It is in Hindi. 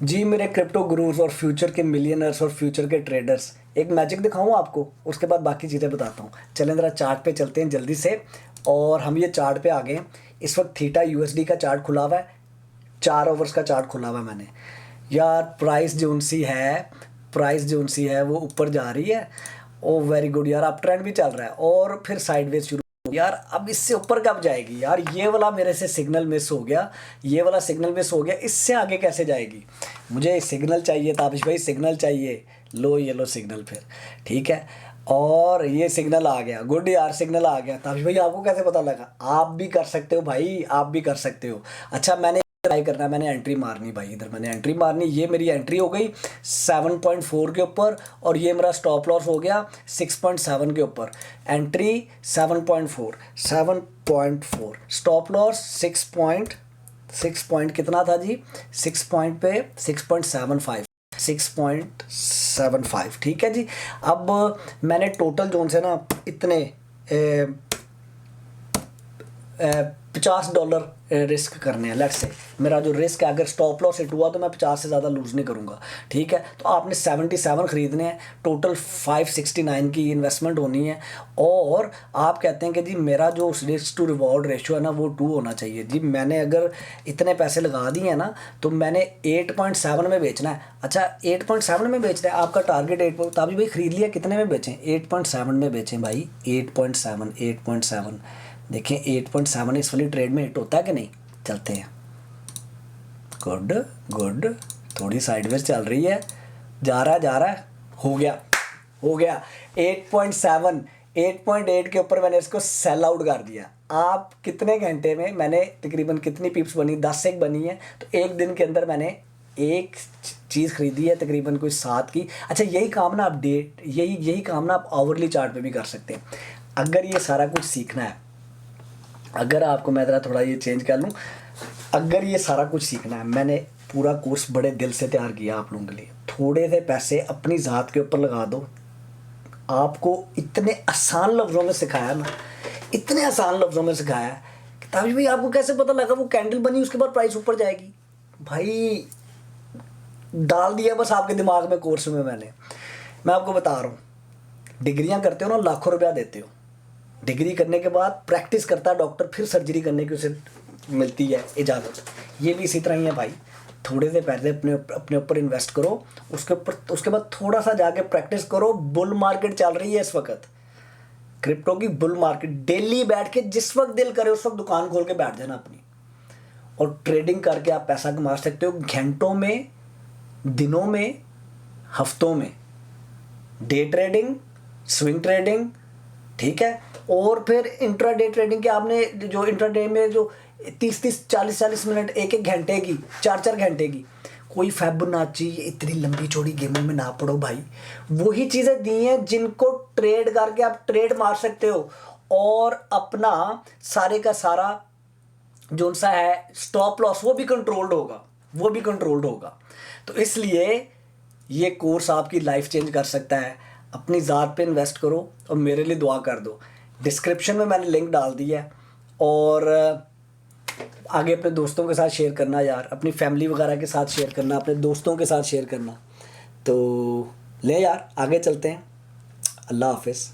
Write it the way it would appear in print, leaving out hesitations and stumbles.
जी मेरे क्रिप्टो गुरुज और फ्यूचर के मिलियनर्स और फ्यूचर के ट्रेडर्स, एक मैजिक दिखाऊं आपको, उसके बाद बाकी चीज़ें बताता हूँ। चलें ज़रा चार्ट पे चलते हैं जल्दी से। और हम ये चार्ट पे आ गए हैं। इस वक्त थीटा यूएसडी का चार्ट खुला हुआ है, 4 आवर्स का चार्ट खुला हुआ है मैंने। यार प्राइस जो सी है वो ऊपर जा रही है। ओ वेरी गुड यार, अप ट्रेंड भी चल रहा है और फिर साइडवेज शुरू। यार अब इससे ऊपर कब जाएगी यार? ये वाला मेरे से सिग्नल मिस हो गया, ये वाला सिग्नल मिस हो गया, इससे आगे कैसे जाएगी? मुझे सिग्नल चाहिए ताबिश भाई, सिग्नल चाहिए। लो ये लो सिग्नल फिर, ठीक है। और ये सिग्नल आ गया, गुड यार, सिग्नल आ गया। ताबिश भाई आपको कैसे पता लगा? आप भी कर सकते हो भाई, आप भी कर सकते हो। अच्छा मैंने ट्राई करना है, मैंने एंट्री मारनी भाई, इधर मैंने एंट्री मारनी। ये मेरी एंट्री हो गई 7.4 के ऊपर और ये मेरा स्टॉप लॉस हो गया 6.7 के ऊपर। एंट्री 7.4, 7.4, स्टॉप लॉस 6 पॉइंट कितना था जी? 6 पॉइंट पे 6.75, 6.75, ठीक है जी। अब मैंने टोटल जोन से ना इतने $50 रिस्क करने हैं। लेट्स से मेरा जो रिस्क है, अगर स्टॉप लॉस हिट हुआ तो मैं 50 से ज़्यादा लूज़ नहीं करूँगा, ठीक है। तो आपने 77 ख़रीदने हैं, टोटल 569 की इन्वेस्टमेंट होनी है। और आप कहते हैं कि जी मेरा जो रिस्क टू रिवॉर्ड रेशियो है ना वो 2 होना चाहिए। जी मैंने अगर इतने पैसे लगा दिए हैं ना तो मैंने 8.7 में बेचना है। अच्छा 8.7 में बेचना है, आपका टारगेट 8 तभी भाई ख़रीद लिया, कितने में बेचें? 8.7 में बेचें भाई, 8.7। देखें 8.7 इस वाली ट्रेड में हिट होता है कि नहीं? चलते हैं। गुड गुड, थोड़ी साइडवेज चल रही है, जा रहा है, हो गया 8.7, 8.8 के ऊपर मैंने इसको सेल आउट कर दिया। आप कितने घंटे में, मैंने तकरीबन कितनी पिप्स बनी? 10 एक बनी है। तो एक दिन के अंदर मैंने एक चीज़ खरीदी है तकरीबन कोई 7 की। अच्छा यही काम ना आप यही काम ना आप आवरली चार्ट पे भी कर सकते हैं। अगर ये सारा कुछ सीखना है, अगर आपको, मैं ज़रा थोड़ा ये चेंज कर लूँ, अगर ये सारा कुछ सीखना है, मैंने पूरा कोर्स बड़े दिल से तैयार किया आप लोगों के लिए। थोड़े से पैसे अपनी ज़ात के ऊपर लगा दो। आपको इतने आसान लफ्ज़ों में सिखाया ना, इतने आसान लफ्ज़ों में सिखाया कि तभी भाई आपको कैसे पता लगा वो कैंडल बनी उसके बाद प्राइस ऊपर जाएगी? भाई डाल दिया बस आपके दिमाग में कोर्स में मैंने। मैं आपको बता रहा हूँ, डिग्रियाँ करते हो ना, लाखों रुपया देते हो। डिग्री करने के बाद प्रैक्टिस करता है डॉक्टर, फिर सर्जरी करने की उसे मिलती है इजाज़त। ये भी इसी तरह ही है भाई। थोड़े से पैसे अपने ऊपर इन्वेस्ट करो, उसके बाद थोड़ा सा जाके प्रैक्टिस करो। बुल मार्केट चल रही है इस वक्त, क्रिप्टो की बुल मार्केट। डेली बैठ के जिस वक्त दिल करे उस वक्त दुकान खोल के बैठ जाना अपनी, और ट्रेडिंग करके आप पैसा कमा सकते हो घंटों में, दिनों में, हफ्तों में। डे ट्रेडिंग, स्विंग ट्रेडिंग, ठीक है। और फिर इंट्राडे ट्रेडिंग के आपने जो इंट्राडे में जो 30-30, 40-40 मिनट, एक घंटे की, 4-4 घंटे की, कोई फैबोनाची इतनी लंबी चौड़ी गेमों में ना पड़ो भाई। वही चीज़ें दी हैं जिनको ट्रेड करके आप ट्रेड मार सकते हो और अपना सारे का सारा जो सा है स्टॉप लॉस वो भी कंट्रोल्ड होगा। तो इसलिए ये कोर्स आपकी लाइफ चेंज कर सकता है। अपनी ज़ात पे इन्वेस्ट करो और मेरे लिए दुआ कर दो। डिस्क्रिप्शन में मैंने लिंक डाल दिया है, और आगे अपने दोस्तों के साथ शेयर करना यार, अपनी फैमिली वगैरह के साथ शेयर करना, अपने दोस्तों के साथ शेयर करना। तो ले यार आगे चलते हैं। अल्लाह हाफिज़।